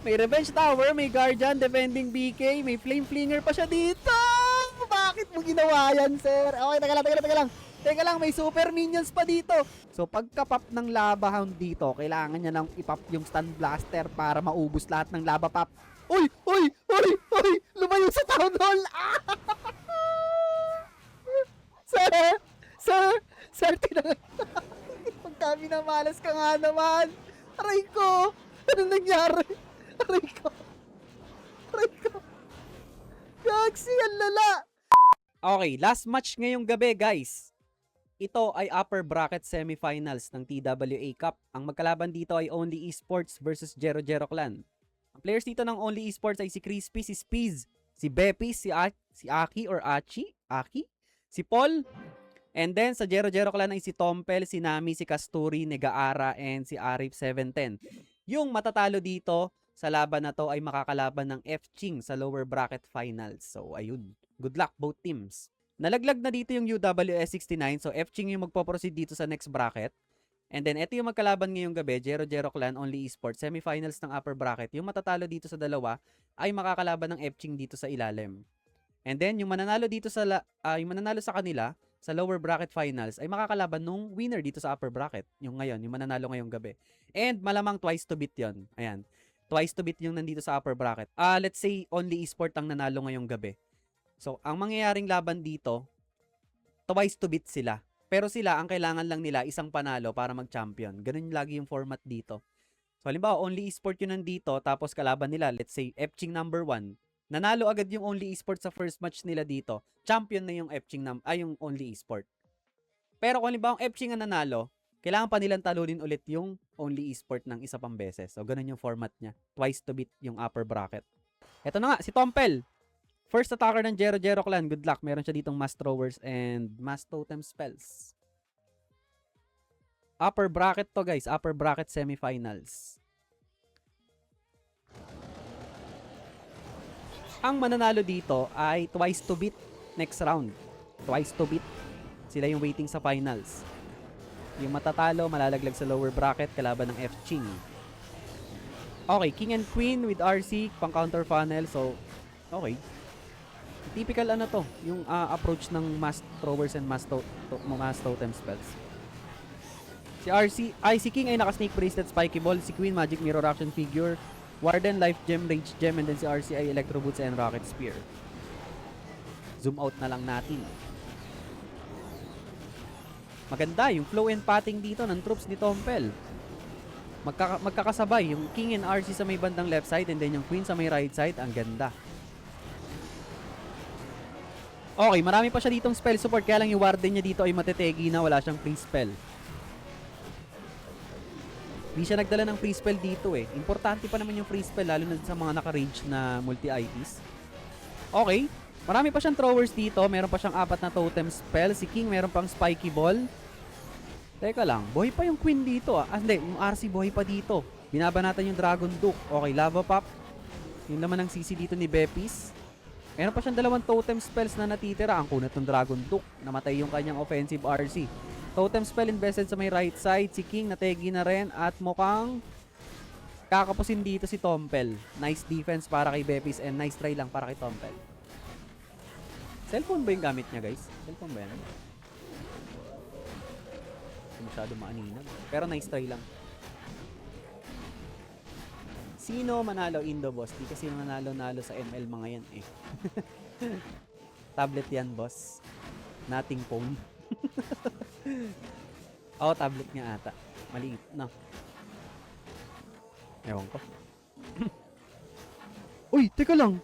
May Revenge Tower, may Guardian, defending BK, may Flame Flinger pa siya dito! Bakit mo ginawa yan, sir? Okay, teka lang, may super minions pa dito. So, pagka-pop ng Lava Hound dito, kailangan niya nang ipop yung Stun Blaster para maubos lahat ng Lava Pop. Uy! Uy! Uy! Uy! Lumayo sa Town Hall! Ah! Sir! Sir! Sir, pagka minamalas ka nga naman. Aray ko! Ano nangyari? Aray ko! Aray ko! Gagsi, ang lala! Okay, last match ngayong gabi, guys. Ito ay upper bracket semifinals ng TWA Cup. Ang magkalaban dito ay Only Esports versus Jero Jero Clan. Ang players dito ng Only Esports ay si Crispy, si Spiz, si Bepi, si Aki or Achi, Aki, si Paul. And then sa Jero Jero Clan ay si Tompel, si Nami, si Kasturi, Negaara, and si Arif 710. Yung matatalo dito sa laban na to ay makakalaban ng F-Ching sa lower bracket finals. So ayun, good luck both teams. Nalaglag na dito yung UWS 69, so F-Ching yung magpo-proceed dito sa next bracket. And then ito yung magkalaban ngayong gabi, Jero Jero Clan, Only Esports, semifinals ng upper bracket. Yung matatalo dito sa dalawa ay makakalaban ng F-Ching dito sa ilalim. And then yung mananalo dito sa yung mananalo sa kanila sa lower bracket finals ay makakalaban nung winner dito sa upper bracket. Yung ngayon, yung mananalo ngayong gabi. And malamang twice to beat 'yon. Ayan. Twice to beat yung nandito sa upper bracket. Let's say Only Esports ang nanalo ngayong gabi. So, ang mangyayaring laban dito, twice to beat sila. Pero sila, ang kailangan lang nila, isang panalo para mag-champion. Ganun lagi yung format dito. So, halimbawa, Only Esports yun nandito, tapos kalaban nila, let's say, F-Ching number 1. Nanalo agad yung Only Esports sa first match nila dito. Champion na yung F-Ching yung Only Esports. Pero kung halimbawa, ang F-Ching ang nanalo, kailangan pa nilang talunin ulit yung Only Esports ng isa pang beses. So, ganun yung format niya. Twice to beat yung upper bracket. Ito na nga, si Tompel. First attacker ng Jero Jero Clan. Good luck. Meron siya ditong Mass Throwers and Mass Totem Spells. Upper bracket to, guys. Upper bracket semifinals. Ang mananalo dito ay twice to beat next round. Twice to beat. Sila yung waiting sa finals. Yung matatalo, malalaglag sa lower bracket kalaban ng F-Ching. Okay, King and Queen with RC, pang counter funnel. So, okay. Typical ano to, yung approach ng Mass Throwers and Mass Totem Spells. Si King ay naka-Snake Bracelet, Spiky Ball. Si Queen, Magic Mirror Action Figure. Warden, Life Gem, Rage Gem. And then si RC ay Electro Boots and Rocket Spear. Zoom out na lang natin. Maganda yung flow and pathing dito ng troops ni Tompel. Magkakasabay yung King and RC sa may bandang left side and then yung Queen sa may right side. Ang ganda. Okay, marami pa siya ditong spell support, kaya lang yung Warden niya dito ay matetegi na, wala siyang free spell. Hindi siya nagdala ng free spell dito eh. Importante pa naman yung free spell, lalo na sa mga naka-range na multi-IPs. Okay, marami pa siyang throwers dito, meron pa siyang 4 na totem spell. Si King meron pang spiky ball. Teka lang, buhay pa yung Queen dito ah. Hindi, yung RC buhay pa dito. Binabanatan yung Dragon Duke. Okay, Lava Pop. Yung laman ng CC dito ni Bepis. Meron pa siyang 2 totem spells na natitira. Ang kunat ng Dragon Duke. Namatay yung kanyang offensive RC. Totem spell invested sa may right side. Si King nategi na rin. At mukhang kakapusin dito si Tompel. Nice defense para kay Bepis. And nice try lang para kay Tompel. Cellphone ba yung gamit niya, guys? Cellphone ba yan? Masyado maaninag. Pero nice try lang. Sino manalo Indo, boss? Di kasi manalo-nalo sa ML mga yan eh. Tablet yan, boss. Nothing phone. Oh, tablet nga ata. Maliit, no? Ewan ko. Uy, teka lang.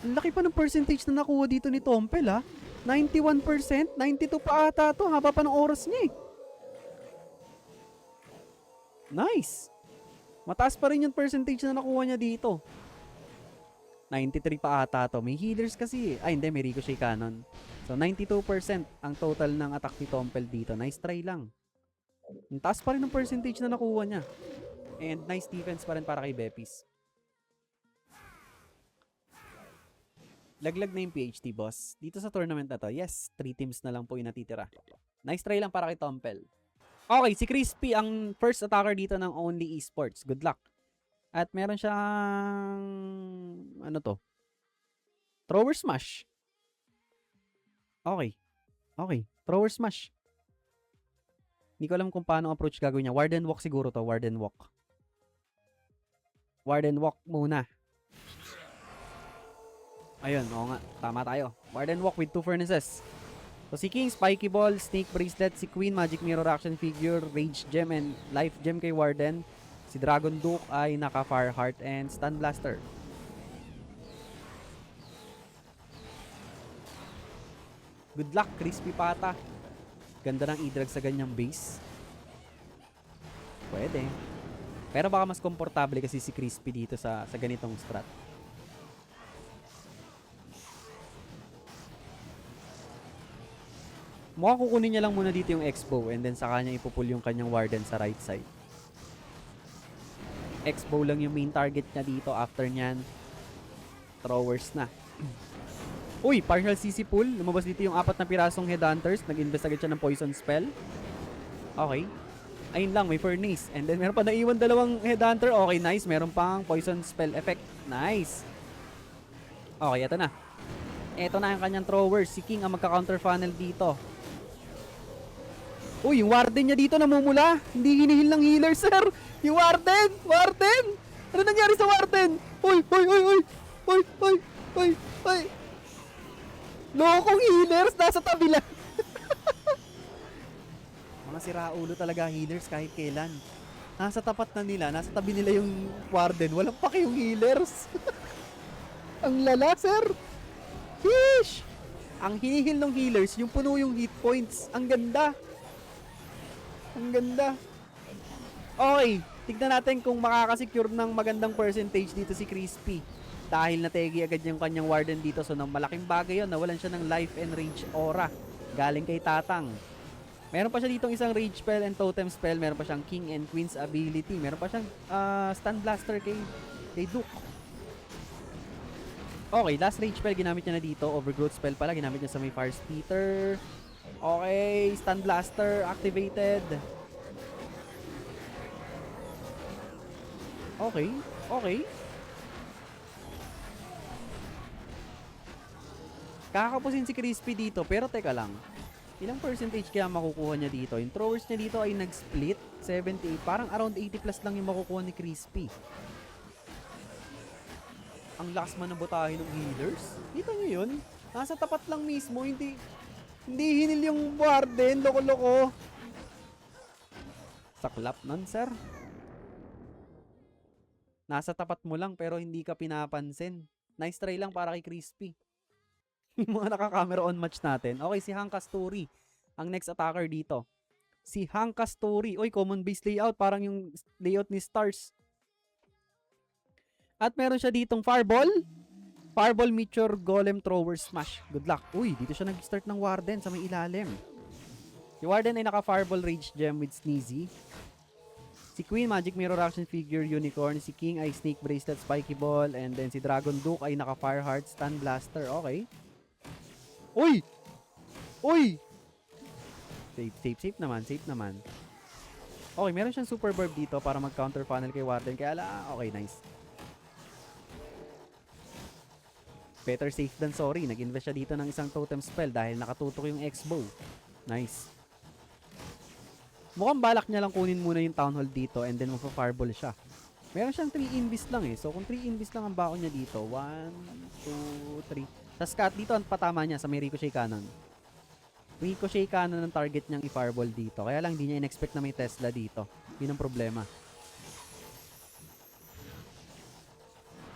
Ang laki pa ng percentage na nakuha dito ni Tompel, ha? 91%, 92 pa ata to, haba pa ng oras niya eh. Nice. Mataas pa rin yung percentage na nakuha niya dito. 93 pa ata to. May healers kasi eh. Ay hindi, may Ricochet Cannon. So 92% ang total ng attack ni Tompel dito. Nice try lang. Ang taas pa rin ng percentage na nakuha niya. And nice defense pa rin para kay Bepis. Laglag na yung PHT, boss. Dito sa tournament na to, yes, 3 teams na lang po yung natitira. Nice try lang para kay Tompel. Okay, si Crispy ang first attacker dito ng Only Esports. Good luck. At meron siyang... ano to? Thrower Smash. Okay. Okay. Thrower Smash. Hindi ko alam kung paano approach gagawin niya. Warden Walk siguro to. Warden Walk. Warden Walk muna. Ayun, oo nga. Tama tayo. Warden Walk with 2 furnaces. So si King, Spiky Ball, Snake Bracelet. Si Queen, Magic Mirror Action Figure, Rage Gem, and Life Gem kay Warden. Si Dragon Duke ay naka Fire Heart and Stun Blaster. Good luck, Crispy Pata. Ganda ng i-drag sa ganyang base. Pwede. Pero baka mas komportable kasi si Crispy dito sa ganitong strat. Mukhang kukunin niya lang muna dito yung X-Bow and then saka niya ipupul yung kanyang Warden sa right side. X-Bow lang yung main target niya dito. After nyan, throwers na. Uy, partial CC pull. Lumabas dito yung 4 na pirasong Headhunters. Nag-investigate siya ng poison spell. Okay. Ayun lang, may Furnace. And then meron pa naiwan 2 Headhunter. Okay, nice. Meron pang poison spell effect. Nice. Okay, eto na. Eto na ang kanyang throwers. Si King ang magka-counter funnel dito. Uy, yung Warden niya dito namumula. Hindi hinihil ng healer, sir. Yung Warden! Warden! Ano nangyari sa Warden? Uy, uy, uy, uy! Uy, uy, uy, uy! Lokong healers, nasa tabi lang. Mga siraulo talaga healers kahit kailan. Nasa tapat na nila, nasa tabi nila yung Warden. Walang paki yung healers. Ang lala, sir. Fish! Ang hinihil ng healers, yung puno yung hit points. Ang ganda. Ang ganda. Okay, tignan natin kung makakasecure ng magandang percentage dito si Crispy. Dahil nategi agad yung kanyang Warden dito. So, nang malaking bagay yun, nawalan siya ng life and rage aura. Galing kay Tatang. Meron pa siya ditong isang rage spell and totem spell. Meron pa siyang King and Queen's ability. Meron pa siyang stun blaster kay Duke. Okay, last rage spell ginamit niya na dito. Overgrowth spell pala, ginamit niya sa may Fire Splitter. Okay, stun blaster activated. Okay, okay. Kakapusin si Crispy dito, pero teka lang. Ilang percentage kaya makukuha niya dito? Yung throwers niya dito ay nag-split, 78. Parang around 80 plus lang yung makukuha ni Crispy. Ang lakas man ng botahe ng healers. Kita nyo yun? Nasa tapat lang mismo, hindi hinil yung Warden, loko-loko. Saklap nun, sir. Nasa tapat mo lang pero hindi ka pinapansin. Nice try lang para kay Crispy. Yung mga naka-camera on match natin. Okay, si Hank Casturi ang next attacker dito. Si Hank Casturi. Uy, common base layout. Parang yung layout ni Stars. At meron siya ditong Fireball. Fireball, Meteor, Golem, Thrower, Smash. Good luck. Uy, dito siya nag-start ng Warden sa may ilalim. Si Warden ay naka-Fireball, Rage Gem with Sneezy. Si Queen, Magic Mirror Action Figure, Unicorn. Si King ay Snake Bracelet, Spiky Ball. And then si Dragon Duke ay naka-Fire Heart, Stun Blaster. Okay. Uy! Uy! Safe naman, safe naman. Okay, meron siyang Super Burb dito para mag-counter funnel kay Warden. Kaya okay, nice. Better safe than sorry. Nag-invest siya dito ng isang totem spell dahil nakatutok yung X-Bow. Nice. Mukhang balak niya lang kunin muna yung Town Hall dito and then magpa-fireball siya. Meron siyang 3 invis lang eh. So kung 3 invis lang ang baon niya dito, 1, 2, 3. Tapos cut dito ang patama niya sa may Ricochet Cannon. Ricochet Cannon ang target niyang i-fireball dito. Kaya lang hindi niya in-expect na may Tesla dito. Yun ang problema.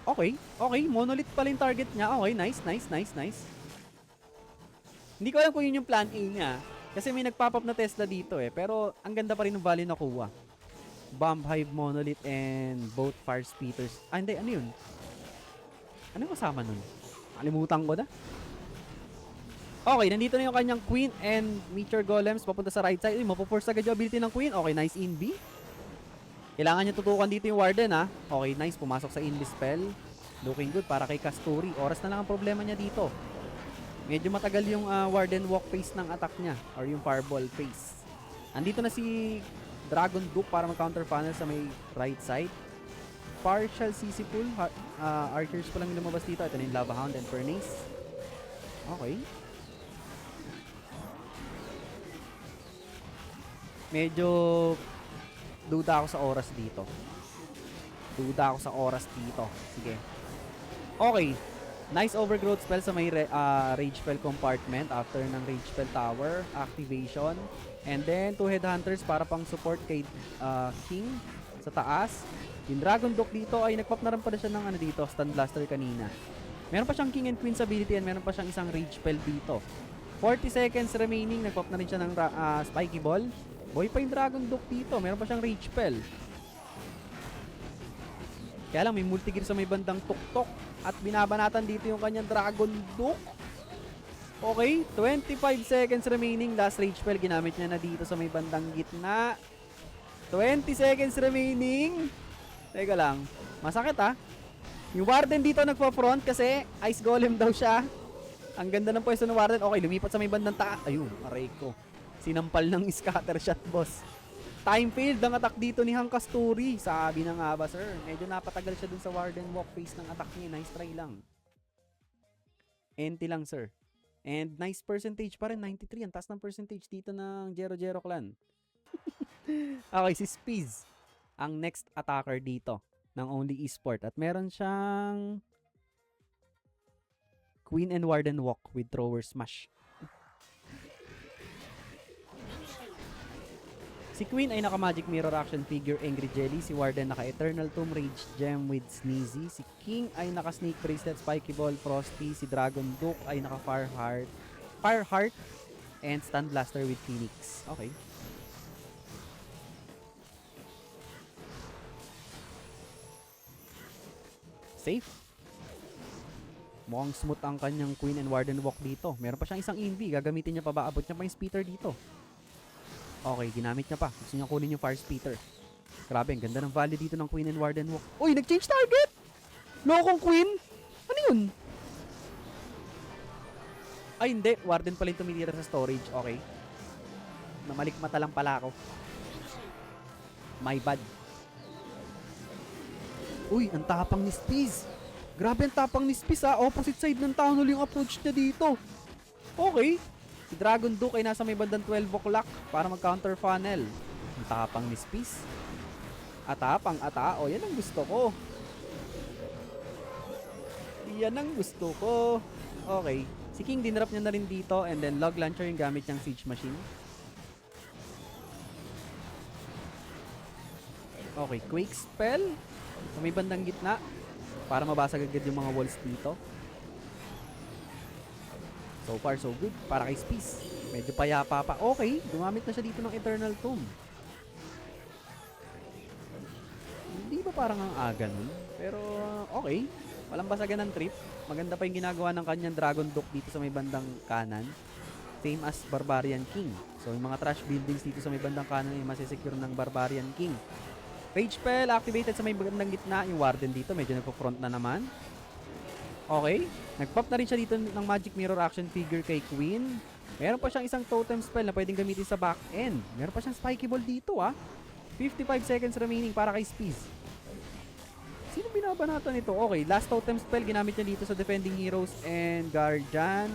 Okay, okay. Monolith pala yung target niya. Okay, nice. Hindi ko alam kung yun yung plan A niya. Kasi may nagpop-up na Tesla dito eh. Pero ang ganda pa rin ng value nakuha. Bomb Hive, Monolith, and both Fire Splitters. Ah, hindi. Ano yun? Ano yung kasama nun? Kalimutan ko na. Okay, nandito na yung kanyang Queen and Meteor Golems papunta sa right side. Uy, mapoforce agad yung ability ng Queen. Okay, nice in B. Kailangan niya tutukan dito yung Warden ha. Okay, nice. Pumasok sa in B spell. Looking good para kay Kasturi. Oras na lang ang problema niya dito. Medyo matagal yung Warden Walk phase ng attack niya or yung Fireball phase. Andito na si Dragon Duke para mag-counter funnel sa may right side. Partial CC pool. Archers pa lang yung lumabas dito. Ito na yung Lava Hound and Furnace. Okay. Medyo duda ako sa oras dito. Sige. Okay. Nice overgrowth spell sa may rage spell compartment after ng rage spell tower activation. And then 2 headhunters para pang support kay King sa taas. Yung Dragon Duke dito ay nagpop na rin pala siya ng dito, Stun Blaster kanina. Meron pa siyang King and Queen's ability and meron pa siyang isang rage spell dito. 40 seconds remaining, nagpop na rin siya ng Spiky Ball. Boy pa yung Dragon Duke dito, meron pa siyang rage spell. Kaya lang may multigear sa may bandang tuktok at binabanatan dito yung kanyang Dragon Duke. Okay, 25 seconds remaining. Last rage spell ginamit niya na dito sa may bandang gitna. 20 seconds remaining. Teka lang, masakit Yung Warden dito nagpa-front kasi Ice Golem daw siya. Ang ganda ng pwesto ng Warden. Okay, lumipat sa may bandang taas. Ayun, aray ko. Sinampal ng scatter shot, boss. Time failed ang attack dito ni Kasturi. Sabi na nga ba, sir? Medyo napatagal siya dun sa Warden Walk phase ng attack niya. Nice try lang. NT lang, sir. And nice percentage pa rin, 93. Ang taas ng percentage dito ng Jero Jero Clan. Okay, si Spiz ang next attacker dito ng Only Esport. At meron siyang Queen and Warden Walk with Thrower Smash. Si Queen ay naka Magic Mirror action figure Angry Jelly. Si Warden naka Eternal Tomb Rage Gem with Sneezy. Si King ay naka Snake Bracelet, Spiky Ball, Frosty. Si Dragon Duke ay naka Fireheart and Stun Blaster with Phoenix. Okay. Safe. Mukhang smooth ang kanyang Queen and Warden Walk dito. Meron pa siyang isang Envy. Gagamitin niya pa ba? Abot niya pa yung Speeder dito. Okay, ginamit niya pa. Gusto niya kunin yung Fire Speeder. Grabe, ang ganda ng value dito ng Queen and Warden Walk. Uy, nag-change target! Lokong Queen? Ano yun? Ay, hindi. Warden pala yung tumitira sa storage. Okay. Namalikmata lang pala ako. My bad. Uy, ang tapang ni Spiz. Grabe ang tapang ni Spiz Opposite side ng Town Hall yung approach niya dito. Okay. Si Dragon Duke ay nasa may bandang 12 o'clock para mag-counter funnel. Ang tapang ni Spiz. Atapang O, yan ang gusto ko. Yan ang gusto ko. Okay. Si King dinrap niya na rin dito and then log launcher yung gamit niyang siege machine. Okay, Quake Spell. Sa may bandang gitna para mabasag agad yung mga walls dito. So far so good para kay Spiz. Medyo payapa pa. Okay, gumamit na siya dito ng Eternal Tomb. Hindi ba parang ang aga nun? Pero okay, walang basagan ng trip. Maganda pa yung ginagawa ng kanyang Dragon Duke dito sa may bandang kanan. Same as Barbarian King. So yung mga trash buildings dito sa may bandang kanan ay masisecure ng Barbarian King. Rage Spell activated sa may bandang gitna. Yung Warden dito medyo nagpo-front na naman. Okay. Nag-pop na rin siya dito ng Magic Mirror action figure kay Queen. Meron pa siyang isang totem spell na pwedeng gamitin sa back end. Meron pa siyang Spiky Ball dito 55 seconds remaining para kay Spiz. Sino binabanatan ito? Okay, last totem spell ginamit niya dito sa Defending Heroes and Guardian.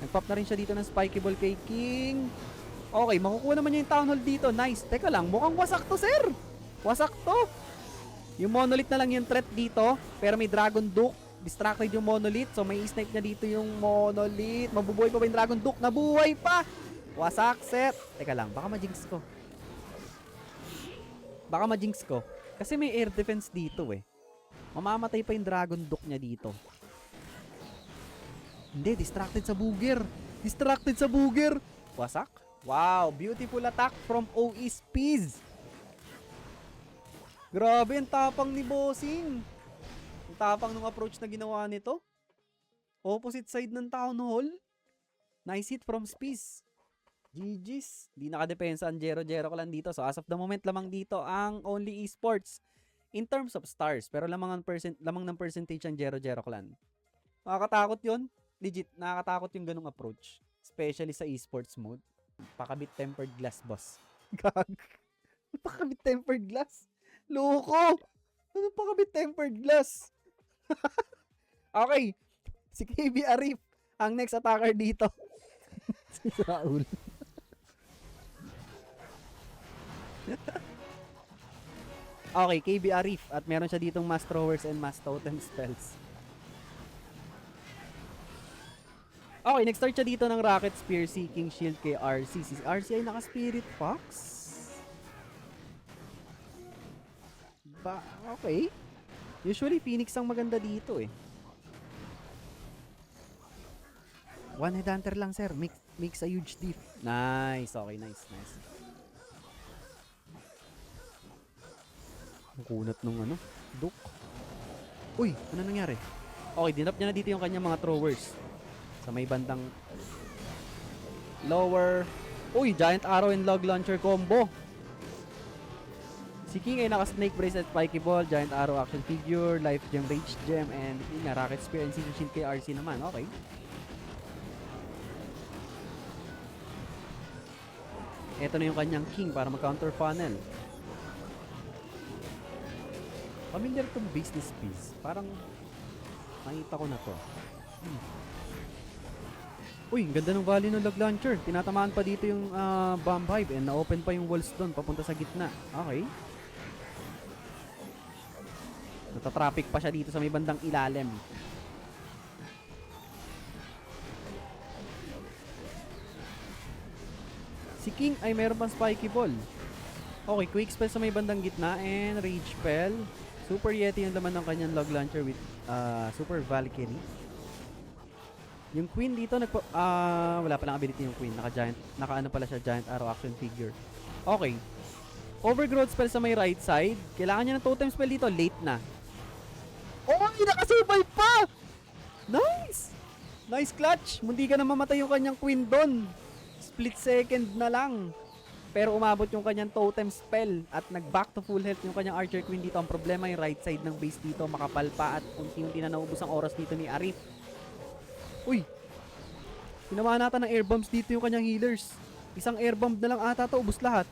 Nag-pop na rin siya dito ng Spiky Ball kay King. Okay, makukuha naman niya yung Town Hall dito. Nice. Teka lang, mukhang wasak to, sir. Wasak to. Yung Monolith na lang yung threat dito. Pero may Dragon Duke. Distracted yung Monolith. So may snipe na dito yung Monolith. Mabubuhay pa ba yung Dragon Duke? Nabuhay pa. Wasak set. Teka lang, baka ma-jinx ko. Kasi may air defense dito Mamamatay pa yung Dragon Duke niya dito. Hindi, distracted sa booger. Wasak. Wow, beautiful attack from OE Spiz. Grabe, ang tapang ni Bossing. Ang tapang ng approach na ginawa nito. Opposite side ng Town Hall. Nice hit from Spiz. GG's. Di nakadepensa ang Jero Clan dito. So as of the moment lamang dito ang Only Esports. in terms of stars, pero lamang ng percentage ang Jero Jero Clan. Nakakatakot yun. Legit, nakakatakot yung ganung approach. Especially sa esports mode. Pakabit tempered glass, boss. Gag. Pakabit tempered glass? Loko! Ano pakabit tempered glass? Okay. Si KB Arif, ang next attacker dito. Si Raul. Okay, KB Arif. At meron siya ditong mass throwers and mass totem spells. Okay, next start siya dito ng Rocket Spear, Seeking Shield kay RC. Si RC ay naka-Spirit Fox? Okay. Usually, Phoenix ang maganda dito eh. One Headhunter lang, sir. Makes a huge diff. Nice. Okay, nice. Ang kunat nung Duke. Uy, ano nangyari? Okay, dinap niya na dito yung kanyang mga throwers. Sa may bandang lower. Uy, Giant Arrow and Log Launcher combo. Si King ay naka-Snake Brace at Spiky Ball, Giant Arrow Action Figure, Life Gem, Rage Gem, and yun nga, Rocket Spear and Seeking Shield kay RC naman. Okay. Ito na yung kanyang King para mag-counter funnel. Familiar tong business piece. Parang nakita ko na to. Uy, ang ganda ng value ng Log Launcher. Tinatamaan pa dito yung Bomb Hive and na-open pa yung walls doon papunta sa gitna. Okay. Natatraffic pa siya dito sa may bandang ilalim. Si King ay meron pang Spiky Ball. Okay, Quick Spell sa may bandang gitna and Rage Spell. Super Yeti yung laman ng kanyang Log Launcher with Super Valkyrie. Yung Queen dito, wala palang ability yung Queen. Naka-ano pala siya, Giant Arrow Action Figure. Okay. Overgrowth spell sa may right side. Kailangan niya ng totem spell dito. Late na. Oh, nakasurvive pa! Nice! Nice clutch. Mundi ka na mamatay yung kanyang Queen doon. Split second na lang. Pero umabot yung kanyang totem spell at nag-back to full health yung kanyang Archer Queen dito. Ang problema yung right side ng base dito. Makapal pa at unti-unti na naubos ang oras dito ni Arif. Uy! Tinamaan natin ng air bombs dito yung kanyang healers. Isang air bomb na lang ata to, ubos lahat.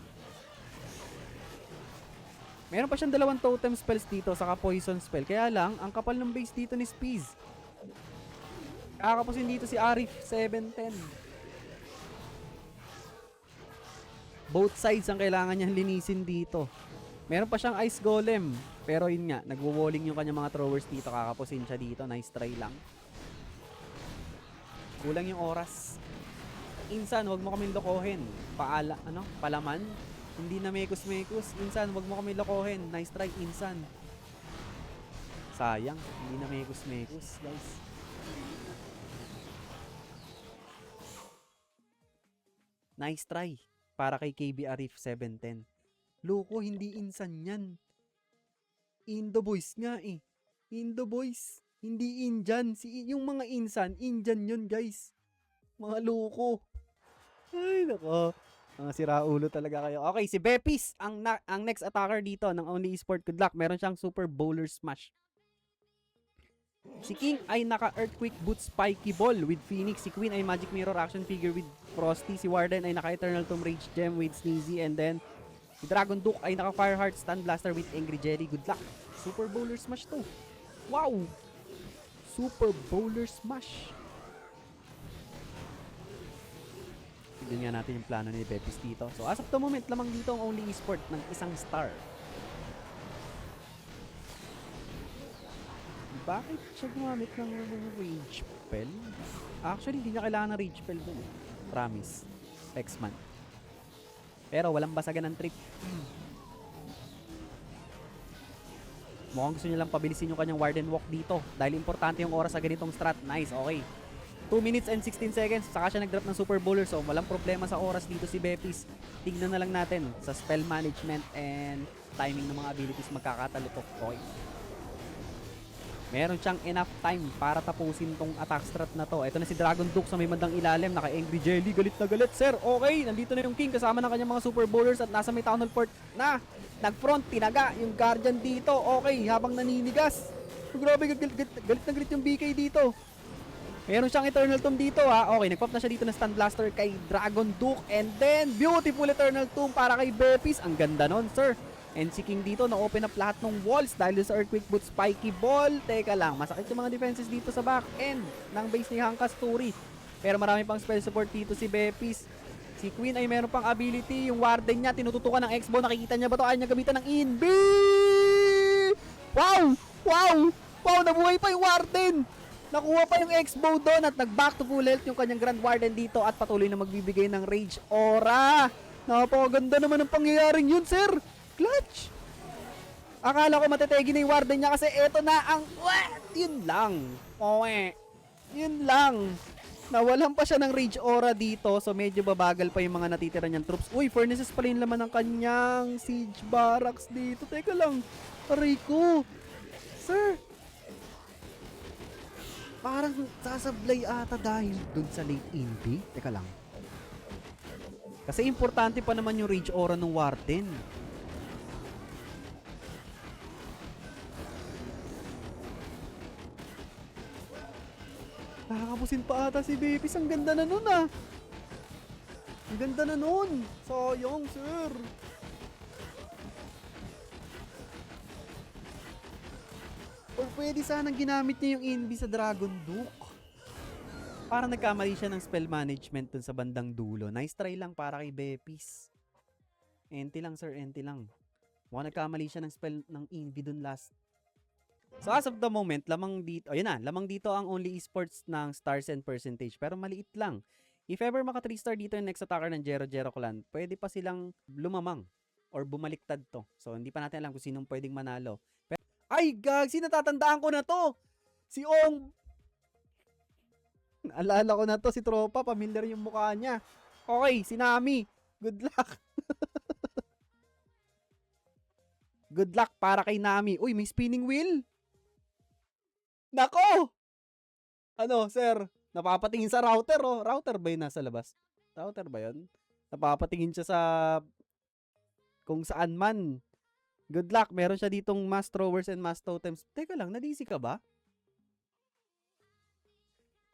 Meron pa siyang dalawang totem spells dito, saka poison spell. Kaya lang, ang kapal ng base dito ni Spiz. Kakapusin dito si Arif, 710. Both sides ang kailangan niyang linisin dito. Meron pa siyang Ice Golem. Pero yun nga, nagwo-walling yung kanyang mga throwers dito. Kakapusin siya dito, nice try lang. Kulang yung oras. Insan, wag mo kaming lokohin. Palaman. Hindi na mekus-mekus. Insan, wag mo kaming lokohin. Nice try, Insan. Sayang, hindi na mekus-mekus, guys. Nice try. Para kay KB Arif 710. Loko, hindi Insan yan. Indo boys nga eh. Indo boys. Hindi Indian. Yung mga Insan, Indian yun, guys. Mga loko. Ay, nako. Mga siraulo talaga kayo. Okay, si Bepis, ang next attacker dito ng Only Esport. Good luck. Meron siyang Super Bowler Smash. Si King ay naka-Earthquake Boot Spiky Ball with Phoenix. Si Queen ay Magic Mirror Action Figure with Frosty. Si Warden ay naka-Eternal Tomb Rage Gem with Sneezy. And then, si Dragon Duke ay naka-Fireheart Stun Blaster with Angry Jerry. Good luck. Super Bowler Smash to. Wow! Super Bowler Smash. Tignan nga natin yung plano ni Bepis dito. So as of the moment, lamang dito ang Only Esport ng isang star. Bakit siya gumamit ng Rage Spell? Actually, hindi niya kailangan ng Rage Spell dun. Promise. X-Man. Pero walang basagan ng trip. Mukhang gusto niya lang pabilisin yung kanyang Warden Walk dito. Dahil importante yung oras sa ganitong strat. Nice, okay. 2 minutes and 16 seconds. Saka siya nag-drop ng Super Bowler. So, walang problema sa oras dito si Bepis. Tignan na lang natin sa spell management and timing ng mga abilities magkakatalo to. Okay. meron siyang enough time para tapusin tong attack strat na to. Ito na si Dragon Duke sa may bandang ilalim, naka Angry Jelly, galit na galit. Sir, okay, nandito na yung King kasama ng kanyang mga super bowlers at nasa may Town Hall Port na. Nag-front, tinaga yung Guardian dito. Okay, habang naninigas. Grabe, galit na galit yung BK dito. Meron siyang Eternal Tomb dito ha. Okay, nag-pop na siya dito ng Stun Blaster kay Dragon Duke. And then, beautiful Eternal Tomb para kay Bepis. Ang ganda nun, sir. And si King dito, na-open up lahat ng walls dahil sa Earthquake Boot, Spiky Ball. Teka lang, masakit yung mga defenses dito sa back end ng base ni Hankas Turi. Pero marami pang spell support dito si Bepis. Si Queen ay meron pang ability. Yung Warden niya, tinututukan ng X-Bow. Nakikita niya ba to? Ayaw niya gamitan ng Inb! Wow! Wow! Wow! Nabuhay pa yung Warden! Nakuha pa yung X-Bow doon at nag-back to full health yung kanyang Grand Warden dito at patuloy na magbibigay ng Rage Aura. Napakaganda naman ang pangyayaring yun, sir! Clutch! Akala ko matetegi na yung Warden niya kasi eto na ang... Yun lang. Yun lang. Nawalan pa siya ng Rage Aura dito, so medyo babagal pa yung mga natitira niyang troops. Uy, furnaces pala yung laman ng kanyang siege barracks dito. Teka lang, aray ko. Sir, parang sasablay ata dahil dun sa late inpi. Teka lang. Kasi importante pa naman yung Rage Aura ng Warden. Nakakapusin pa ata si Bepis. Ang ganda na nun ah. Ang ganda na nun. Sayang, sir. O pwede sanang ginamit niya yung Invi sa Dragon Duke. Parang nagkamali siya ng spell management dun sa bandang dulo. Nice try lang para kay Bepis. Enti lang, sir. Enti lang. Mukhang nagkamali siya ng spell ng Invi dun last. So as of the moment, lamang dito, ayun na, lamang dito ang only esports ng stars and percentage, pero maliit lang. If ever maka 3-star dito yung next attacker ng Jero Jero Clan, pwede pa silang lumamang or bumaliktad to. So hindi pa natin alam kung sinong pwedeng manalo. Pero, ay gag, natatandaan ko na to! Si Ong! Naalala ko na to, si Tropa, familiar yung mukha niya. Okay, si Nami. Good luck. Good luck para kay Nami. Uy, may spinning wheel. Nako! Ano, sir? Napapatingin sa router, oh. Router ba yun nasa labas? Router ba yun? Napapatingin siya sa kung saan man. Good luck. Meron siya ditong mass throwers and mass totems. Teka lang, nadisi ka ba?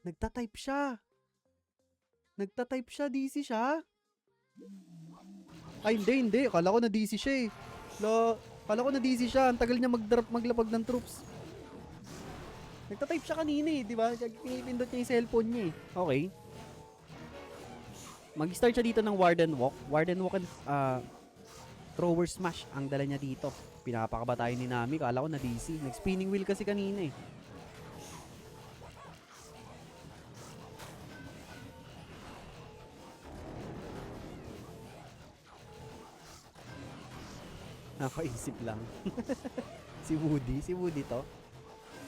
Nagtatype siya. Nagtatype siya, DC siya. Ay, hindi. Akala ko na DC siya eh. Akala ko na DC siya. Ang tagal niya maglapag ng troops. Nagtatype siya kanina eh, di ba? Pinipindot niya yung cellphone niya eh. Okay. Mag-start siya dito ng Warden Walk. Warden Walk and Thrower Smash ang dala niya dito. Pinapakabatayin ni Nami. Kala ko na DC. Nag-spinning wheel kasi kanina eh. Nakaisip lang. Si Woody to.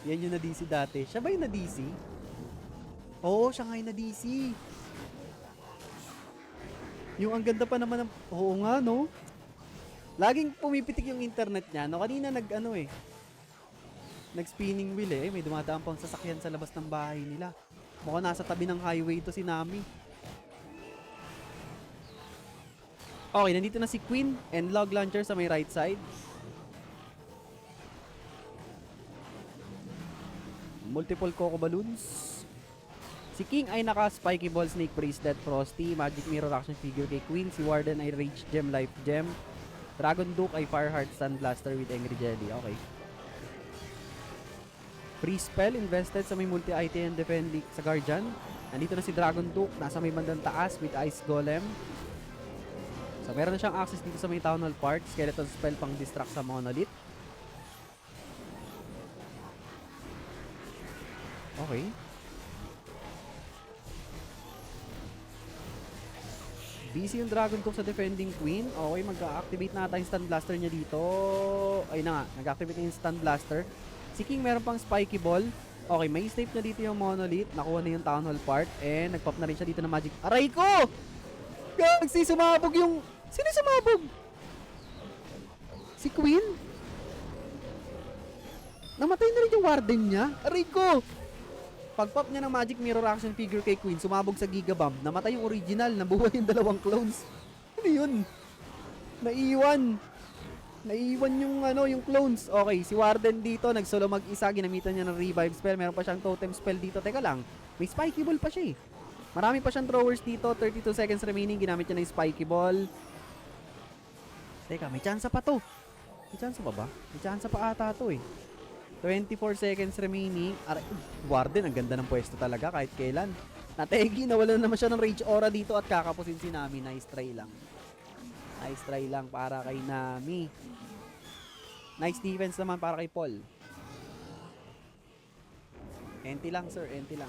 Yan yung na-DC dati. Siya ba yung na-DC? Oo, siya nga yung na-DC. Yung ang ganda pa naman ng... Oo nga, no? Laging pumipitik yung internet niya. No, kanina nag-spinning wheel eh. May dumadaan pang sasakyan sa labas ng bahay nila. Mukhang nasa tabi ng highway to si Nami. Okay, nandito na si Queen and Log Launcher sa may right side. Multiple Coco Balloons. Si King ay naka-Spiky Ball, Snake Bracelet, Frosty, Magic Mirror Action Figure kay Queen. Si Warden ay Rage Gem, Life Gem. Dragon Duke ay Fireheart, Stun Blaster with Angry Jelly. Okay. Free spell invested sa may multi-item and defend sa Guardian. Nandito na si Dragon Duke. Nasa may bandang taas with Ice Golem. So meron na siyang access dito sa may Town Hall Park. Skeleton spell pang distract sa Monolith. Okay. Busy yung Dragon Duke sa defending Queen. Okay, mag-activate na ata yung Stun Blaster niya dito. Ayun na nga, nag-activate na yung Stun Blaster. Si King meron pang Spiky Ball. Okay, may snipe na dito yung Monolith. Nakuha na yung Town Hall Park. And nag-pop na rin siya dito ng Magic. Aray ko! Gagsi, sumabog yung... Sino sumabog? Si Queen? Namatay na rin yung warden niya. Aray ko! Pag-pop niya ng magic mirror action figure kay Queen, sumabog sa Giga Bomb. Namatay yung original, nabuhay yung dalawang clones. Ano yun? Naiiwan. Naiiwan yung yung clones. Okay, si Warden dito, nagsolo mag-isa, ginamitan niya ng revive spell. Meron pa siyang totem spell dito. Teka lang, may spiky ball pa siya eh. Marami pa siyang throwers dito, 32 seconds remaining, ginamit niya ng spiky ball. Teka, may chance pa to. May chance pa ba? May chance pa ata to eh. 24 seconds remaining. Warden, ang ganda ng pwesto talaga kahit kailan. Nategi, nawalan naman siya ng rage aura dito at kakapusin si Nami. Nice try lang. Nice try lang para kay Nami. Nice defense naman para kay Paul. Enti lang sir, enti lang.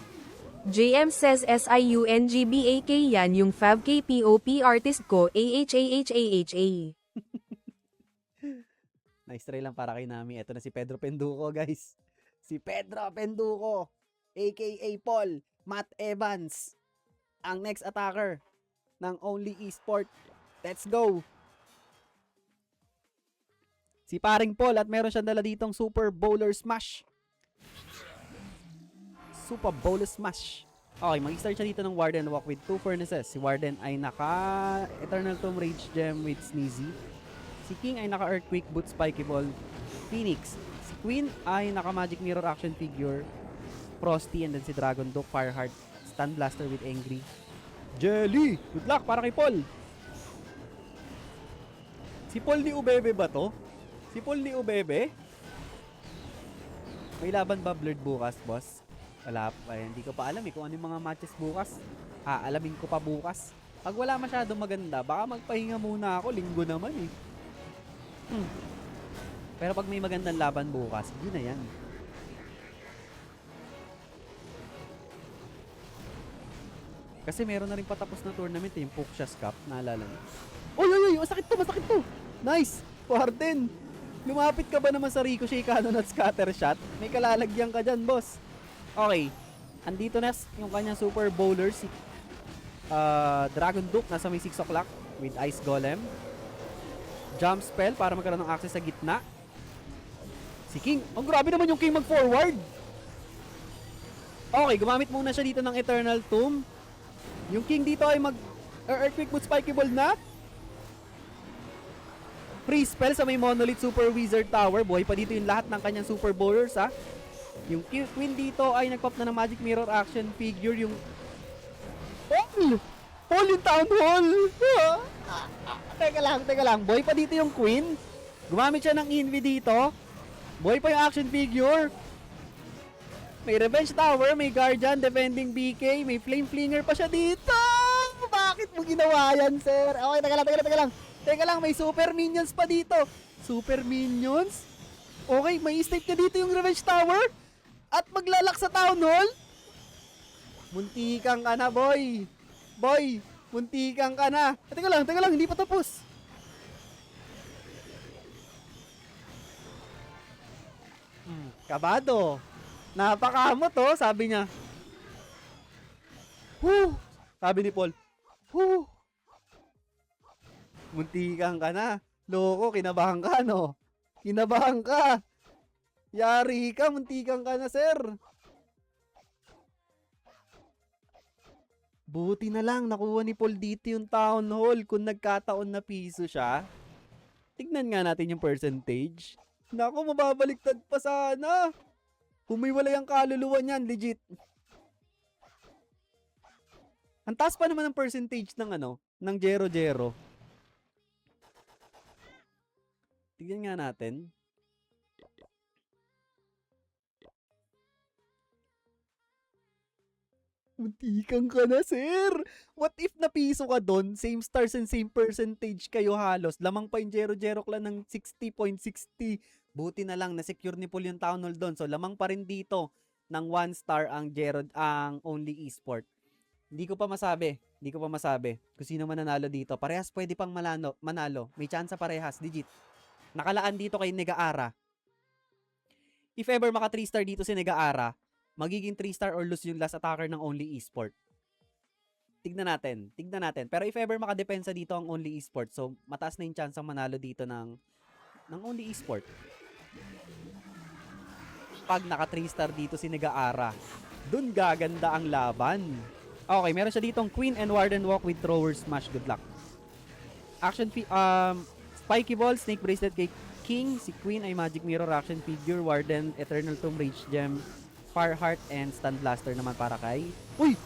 JM says SIUNGBAK yan yung Fab KPOP artist ko AHAHAHA. Nice try lang para kay Nami. Ito na si Pedro Penduko, guys. Si Pedro Penduko, aka Paul Matt Evans, ang next attacker ng Only Esport. Let's go! Si paring Paul at meron siyang dala ditong Super Bowler Smash. Super Bowler Smash. Okay, mag-start siya dito ng Warden Walk with 2 Furnaces. Si Warden ay naka Eternal Tomb Rage Gem with Sneezy. Si King ay naka Earthquake Boot Spiky Ball Phoenix. Si Queen ay naka Magic Mirror Action Figure Frosty, and then si Dragon Duke Fireheart Stun Blaster with Angry Jelly. Good luck para kay Paul. Si Paul ni Ubebe ba to? Si Paul ni Ubebe? May laban ba Blurred bukas, boss? Wala pa. Hindi ko pa alam kung ano yung mga matches bukas. Alamin ko pa bukas. Pag wala masyadong maganda, baka magpahinga muna ako. Linggo naman eh. Pero pag may magandang laban bukas, yun na yan. Kasi meron na rin patapos na tournament yung Puksha's Cup. Naalala mo? Uy! Masakit to! Nice! Warden! Lumapit ka ba naman sa Ricochet Cannon at Scatter Shot? May kalalagyan ka dyan, boss. Okay. Andito na yung kanyang Super Bowler, si Dragon Duke, nasa may 6 o'clock with Ice Golem. Jump spell para magkaroon ng access sa gitna. Si King. Ang grabe naman yung King mag-forward. Okay, gumamit muna siya dito ng Eternal Tomb. Yung King dito ay Earthquake Boot Spiky Ball na. Free spell sa may Monolith Super Wizard Tower. Buhay pa dito yung lahat ng kanyang Super Bowlers ha. Yung Queen dito ay nagpop na ng Magic Mirror Action Figure. Yung Paul yung Town Hall. Teka lang. Buhay pa dito yung Queen. Gumamit siya ng Envy dito. Buhay pa yung action figure. May Revenge Tower, may Guardian, Defending BK, may Flame Flinger pa siya dito. Bakit mo ginawa yan, sir? Okay, teka lang, may Super Minions pa dito. Super Minions? Okay, may state ka dito yung Revenge Tower. At maglalak sa Town Hall. Muntikan ka na, boy. Muntikan ka na. Teka lang, hindi pa tapos. Kabado. Napakamot to, sabi niya. Sabi ni Paul. Muntikan ka na. Loko, kinabahan ka, no? Kinabahan ka. Yari ka, muntikan ka na, sir. Buti na lang, nakuha ni Paul dito yung Town Hall kung nagkataon na piso siya. Tignan nga natin yung percentage. Naku, mababaliktad pa sana. Humiwalay ang kaluluwa niyan, legit. Ang taas pa naman ang percentage ng ng 0-0. Tignan nga natin. Muntikan ka na, sir. What if napiso ka doon? Same stars and same percentage kayo halos. Lamang pa yung 0-0 clan ng 60.60. Buti na lang, na-secure ni Paul yung Town Hall doon. So, lamang pa rin dito ng 1 star ang Only Esport. Hindi ko pa masabi kung sino man nanalo dito. Parehas pwede pang manalo. May chance parehas, legit. Nakalaan dito kay Negaara. If ever maka 3 star dito si Negaara, magiging 3 star or lose yung last attacker ng Only Esport. Tignan natin. Pero if ever makadepensa dito ang Only Esport, so mataas na yung chance ang manalo dito ng Only Esport. pag naka 3 star dito si Nagaara. Dun gaganda ang laban. Okay, meron siya ditong Queen and Warden Walk with Thrower Smash. Good luck. Spiky Ball, Snake Bracelet kay King. Si Queen ay Magic Mirror, Action Figure, Warden, Eternal Tomb, Rage Gem, Fire Heart, and Stun Blaster naman para kay... Uy!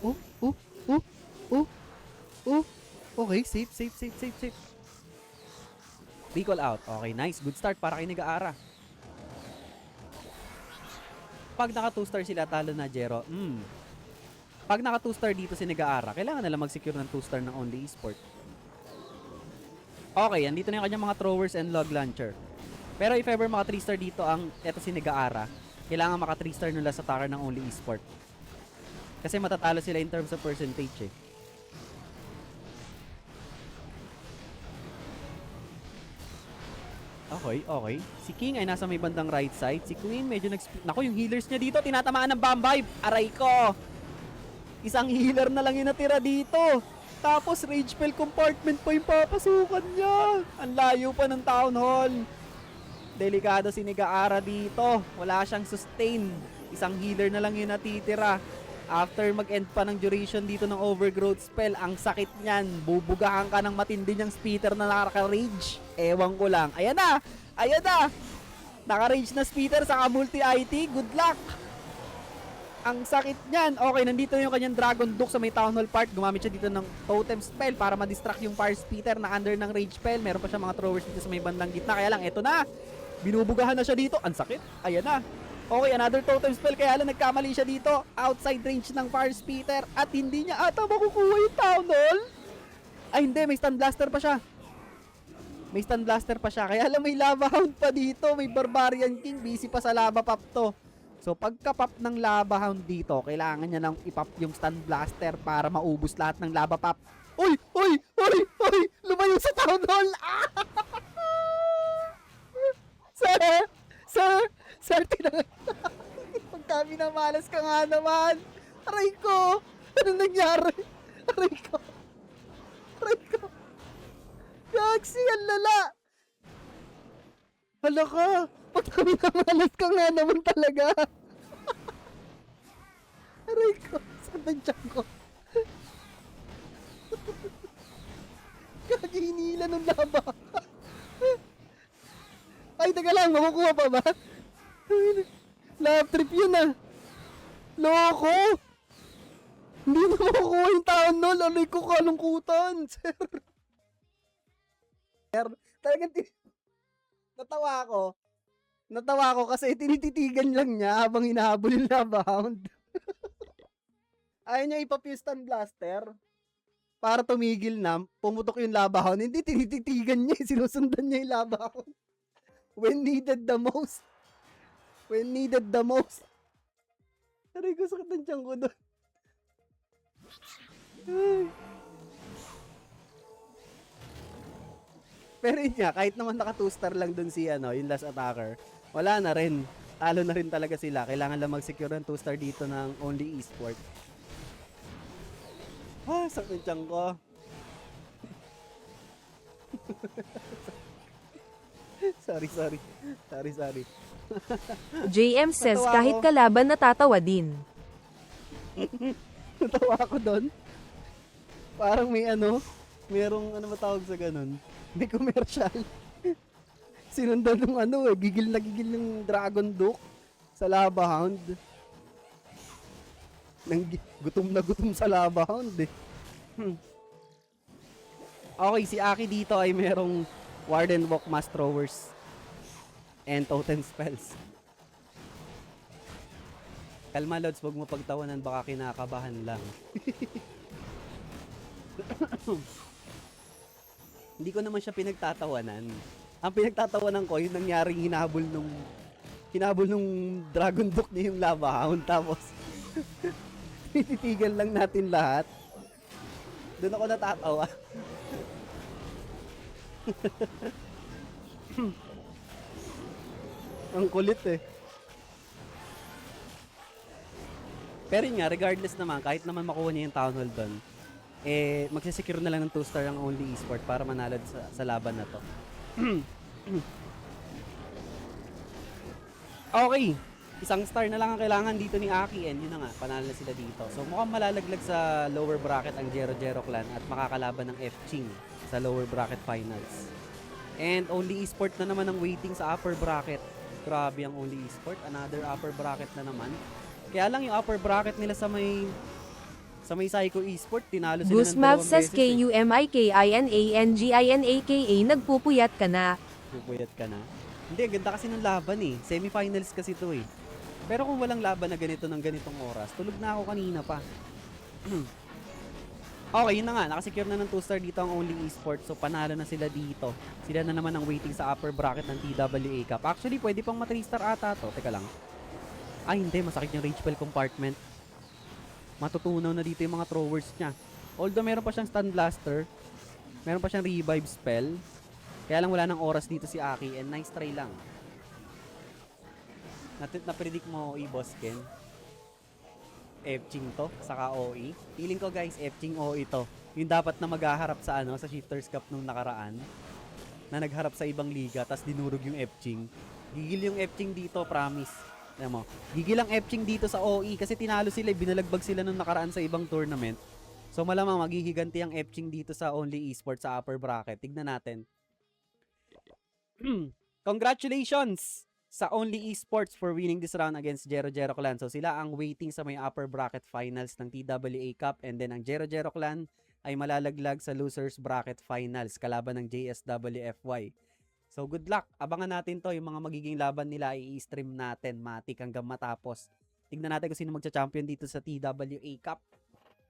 Oh, oh, oh, oh, oh. Okay, safe. Recall out. Okay, nice. Good start para kay Nagaara. Pag naka 2 star sila, talo na Jero. Pag naka 2 star dito si Nagaara, kailangan nila mag-secure ng 2 star ng Only Esport. Okay, andito na yung kanyang mga throwers and log launcher. Pero if ever maka 3 star dito ang eto si Nagaara, kailangan maka 3 star nila sa attacker ng Only Esport. Kasi matatalo sila in terms of percentage eh. Okay. Si King ay nasa may bandang right side. Si Queen medyo Naku, yung healers niya dito, tinatamaan ng Bambive. Aray ko! Isang healer na lang yung natira dito. Tapos Rage Spell compartment pa yung papasukan niya. Ang layo pa ng Town Hall. Delikado si Nagaara dito. Wala siyang sustain. Isang healer na lang yung natitira. After mag-end pa ng duration dito ng Overgrowth spell, ang sakit niyan. Bubugahan ka ng matindi niyang speeder na nakaka-rage. Ewan ko lang. Ayan na! Naka-rage na speeder sa multi-IT. Good luck! Ang sakit niyan. Okay, nandito yung kanyang Dragon Duke sa may Town Hall part. Gumamit siya dito ng Totem Spell para ma-distract yung Fire Speeder na under ng Rage Spell. Meron pa siya mga throwers dito sa may bandang gitna. Kaya lang, eto na! Binubugahan na siya dito. Ang sakit. Ayan na. Okay, another Totem Spell. Kaya lang, nagkamali siya dito. Outside range ng Fire Speeder. At hindi niya ata makukuha yung Town Hall. Ay, hindi. May Stun Blaster pa siya. Kaya lang, may Lava Hound pa dito. May Barbarian King. Busy pa sa Lava Pop to. So, pagka-pop ng Lava Hound dito, kailangan niya nang ipop yung Stun Blaster para maubos lahat ng Lava Pop. Uy! Lumayo sa Town Hall! Ah! Sir, tinangan. Pagkami na malas ka nga naman. Aray ko! Anong nangyari? Aray ko! Gaksi, ang lala! Hala ka! Pagkami na malas ka nga naman talaga. Aray ko! Saan ang tiyan ko? Gagi, hinila ng laba. Ay, taga lang, makukuha pa ba? Love trip yun ah. Loko! Hindi mo makukuha yung Town Hall. Alay ko, kalungkutan, sir. Talagang natawa ako kasi tinititigan lang niya habang hinahabol yung Lava Hound. Ayaw niya ipop yung Stun Blaster para tumigil na, pumutok yung Lava Hound. Hindi, tinititigan niya, sinusundan niya yung Lava Hound. When needed the most. Aray ko, sakit ng tiyan ko doon. Pero yun nga, kahit naman naka 2 star lang dun si yung last attacker, wala na rin. Talo na rin talaga sila. Kailangan lang mag-secure ng 2 star dito ng Only Esport. Sakit ng tiyan ko. Sorry. JM says Natawa kahit ako. kalaban natatawa din. Natawa ako doon. Parang may merong ba tawag sa ganun? May commercial. Sinundan ng gigil na gigil ng Dragon Duke sa Lava Hound. Gutom na gutom sa Lava Hound eh. Okay, si Aki dito ay merong Warden Walk, Mass Throwers, and Totem Spells. Kalma, Lods, huwag mo pagtawanan, baka kinakabahan lang. Hindi ko naman siya pinagtatawanan. Ang pinagtatawanan ko, yung nangyaring hinabol nung Dragon Duke niya yung Lava Hound, tapos tititigan lang natin lahat. Doon ako natatawa. Ang kulit eh. Pero yun nga, regardless naman, kahit naman makuha niya yung Town Hall doon, magsisecure na lang ng 2 star ang Only Esport para manalo sa laban na to. Okay. Isang star na lang ang kailangan dito ni Aki and yun na nga, panalo na sila dito. So mukhang malalaglag sa lower bracket ang Jero Jero Clan at makakalaban ng F-Ching sa lower bracket finals. And Only Esport na naman ang waiting sa upper bracket. Grabe ang Only Esport, another upper bracket na naman. Kaya lang yung upper bracket nila sa may Psycho Esport, tinalo sila ng Gusmav dalawang says beses eh. KUMIKINANGINAKA nagpupuyat ka na. Pupuyat ka na. Hindi, ang ganda kasi ng laban eh. Semifinals kasi to eh. Pero kung walang laban na ganito ng ganitong oras, tulog na ako kanina pa. Okay, yun na nga. Nakasecure na ng 2-star dito ang Only Esports. So, panalo na sila dito. Sila na naman ang waiting sa upper bracket ng TWA Cup. Actually, pwede pang ma-3-star ata to. Teka lang. Ay, hindi. Masakit yung Rage Spell compartment. Matutunaw na dito yung mga throwers niya. Although, meron pa siyang Stun Blaster. Meron pa siyang Revive Spell. Kaya lang wala nang oras dito si Aki. And nice try lang. Na-predict mo, boss Ken? F-Ching to, saka OE. Feeling ko guys, F-Ching OE to. Yung dapat na maghaharap sa sa Shifters Cup nung nakaraan. Na nagharap sa ibang liga, tas dinurog yung F-Ching. Gigil yung F-Ching dito, promise. Alam mo, gigil ang F-Ching dito sa OE kasi tinalo sila, binalagbag sila nung nakaraan sa ibang tournament. So malamang maghihiganti ang F-Ching dito sa Only Esports sa upper bracket. Tignan natin. Congratulations sa Only Esports for winning this round against Jero Jero Clan. So sila ang waiting sa may upper bracket finals ng TWA Cup, and then ang Jero Jero Clan ay malalaglag sa losers bracket finals kalaban ng JSWFY. So good luck. Abangan natin to, yung mga magiging laban nila i-stream natin matik hanggang matapos. Tignan natin kung sino magcha-champion dito sa TWA Cup.